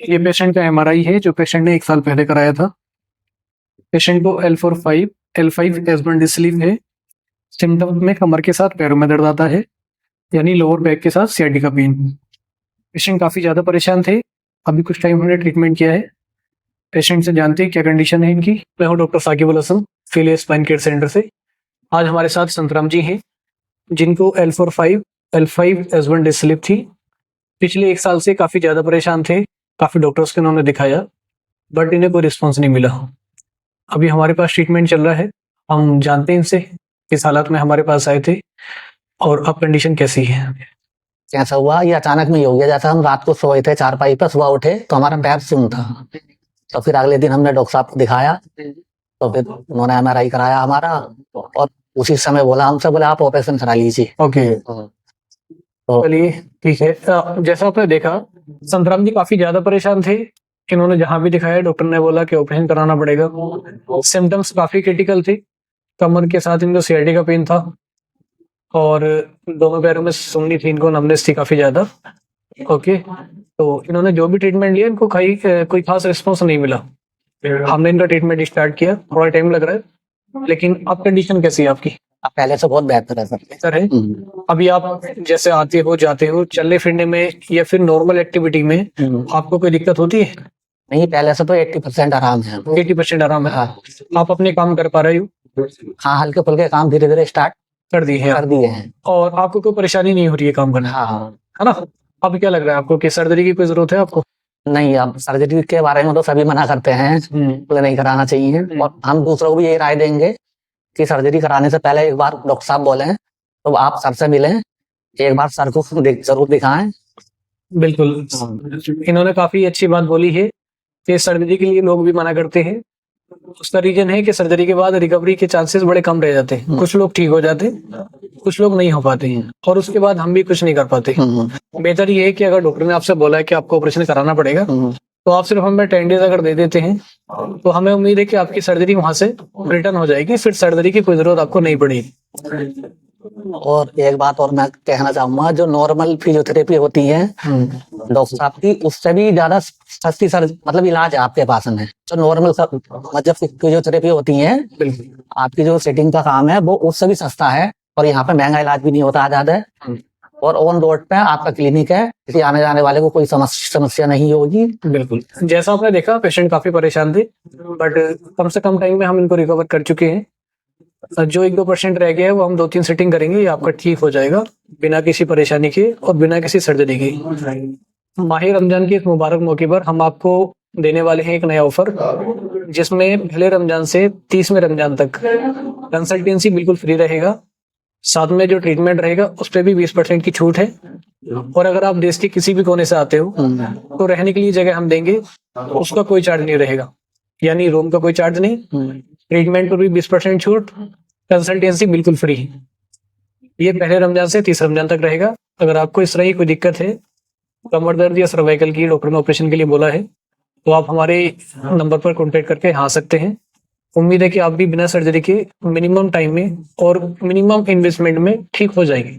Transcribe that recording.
ये पेशेंट का एमआरआई है जो पेशेंट ने 1 साल पहले कराया था। पेशेंट को L5 एसबर्न डिस्क है। सिम्टम्स में कमर के साथ पैरों में दर्द आता है, यानी लोअर बैक के साथ सियाटिका पेन। पेशेंट काफ़ी ज़्यादा परेशान थे। अभी कुछ टाइम हमने ट्रीटमेंट किया है। पेशेंट से जानते हैं क्या कंडीशन है इनकी। मैं हूँ doctor Saqib ul Hasan, Philia spine care centre से। आज हमारे साथ संतराम जी हैं जिनको L5 एसबर्न डिस्क थी। पिछले 1 साल से काफ़ी ज़्यादा परेशान थे। काफ़ी डॉक्टर्स को इन्होंने दिखाया, बट इन्हें कोई रिस्पॉन्स नहीं मिला। अभी हमारे पास ट्रीटमेंट चल रहा है। हम जानते हैं इनसे किस हालात में हमारे पास आए थे और अब कंडीशन कैसी है। कैसा हुआ, ये अचानक में ही हो गया। जैसा हम रात को सोए थे चारपाई पर, सुबह उठे तो हमारा पैर सुन था। तो फिर अगले दिन हमने डॉक्टर साहब को दिखाया, तो फिर उन्होंने एमआरआई कराया हमारा, और उसी समय बोला हमसे, बोले आप ऑपरेशन करा लीजिए। ओके, तो चलिए ठीक है। जैसा आपने देखा, संतराम जी काफी ज्यादा परेशान थे। इन्होंने जहां भी दिखाया डॉक्टर ने बोला कि ऑपरेशन कराना पड़ेगा। सिम्टम्स काफी क्रिटिकल थे। कमर के साथ इनको सियाटिका पेन था और दोनों पैरों में सुन्नी थी, इनको नमनेस थी काफी ज्यादा। ओके, तो इन्होंने जो भी ट्रीटमेंट लिया इनको कोई खास रिस्पॉन्स नहीं मिला। हमने इनका ट्रीटमेंट स्टार्ट किया, थोड़ा टाइम लग रहा है, लेकिन अब कंडीशन कैसी है आपकी? अब पहले से बहुत बेहतर है सर। बेहतर है। अभी आप जैसे आते हो जाते हो, चलने फिरने में या फिर नॉर्मल एक्टिविटी में आपको कोई दिक्कत होती है? नहीं, पहले से तो 80% आराम है। 80% आराम है। हाँ। आप अपने काम कर पा रहे हो? हाँ, हल्के फुल्के काम धीरे धीरे स्टार्ट कर दिए हैं। कर दिए हैं। और आपको कोई परेशानी नहीं हो रही है काम करने? हाँ। है ना? अब क्या लग रहा है आपको कि सर्जरी की कोई जरूरत है आपको? नहीं, अब सर्जरी के बारे में तो सभी मना करते हैं, बोले नहीं कराना चाहिए। और हम दूसरों को भी यही राय देंगे कि सर्जरी कराने से पहले एक बार डॉक्टर साहब बोले तो आप सर से मिलें, एक बार सर को जरूर दिखाएं। बिल्कुल, इन्होंने काफी अच्छी बात बोली है कि सर्जरी के लिए लोग भी मना करते हैं। उसका रीजन है कि सर्जरी के बाद रिकवरी के चांसेस बड़े कम रह जाते हैं। कुछ लोग ठीक हो जाते हैं, कुछ लोग नहीं हो पाते हैं, और उसके बाद हम भी कुछ नहीं कर पाते। बेहतर ये है कि अगर डॉक्टर ने आपसे बोला है कि आपको ऑपरेशन कराना पड़ेगा, तो आप सिर्फ हमें 10 डेज अगर दे देते हैं तो हमें उम्मीद है कि आपकी सर्जरी वहां से रिटर्न हो जाएगी। फिर सर्जरी की कोई जरूरत आपको नहीं पड़ेगी। और एक बात और मैं कहना चाहूंगा, जो नॉर्मल फिजियोथेरेपी होती है डॉक्टर साहब की, उससे भी ज्यादा सस्ती मतलब इलाज आपके पास में। जो नॉर्मल मतलब फिजियोथेरेपी होती है, आपकी जो सेटिंग का काम है वो उससे भी सस्ता है, और यहाँ पे महंगा इलाज भी नहीं होता ज्यादा। और ऑन रोड पे आपका क्लिनिक है, किसी आने जाने वाले को कोई समस्या नहीं होगी। बिल्कुल, जैसा आपने देखा पेशेंट काफी परेशान थे, बट कम से कम टाइम में हम इनको रिकवर कर चुके हैं। जो 1-2% रह गया है वो हम 2-3 सेटिंग करेंगे, ये आपका ठीक हो जाएगा बिना किसी परेशानी के और बिना किसी सर्जरी के। माह रमजान के इस मुबारक मौके पर हम आपको देने वाले हैं एक नया ऑफर, जिसमें पहले रमजान से 30वें रमजान तक कंसल्टेंसी बिल्कुल फ्री रहेगा। साथ में जो ट्रीटमेंट रहेगा उस पर भी 20% की छूट है। और अगर आप देश के किसी भी कोने से आते हो तो रहने के लिए जगह हम देंगे, उसका कोई चार्ज नहीं रहेगा, यानी रूम का कोई चार्ज नहीं, ट्रीटमेंट पर भी 20% छूट, कंसल्टेंसी बिल्कुल फ्री। ये पहले रमजान से 30 रमजान तक रहेगा। अगर आपको इस तरह की कोई दिक्कत है, कमर दर्द या सर्वाइकल की, डॉक्टर ने ऑपरेशन के लिए बोला है, तो आप हमारे नंबर पर कॉन्टेक्ट करके यहाँ आ सकते हैं। उम्मीद है कि आप भी बिना सर्जरी के मिनिमम टाइम में और मिनिमम इन्वेस्टमेंट में ठीक हो जाएंगे।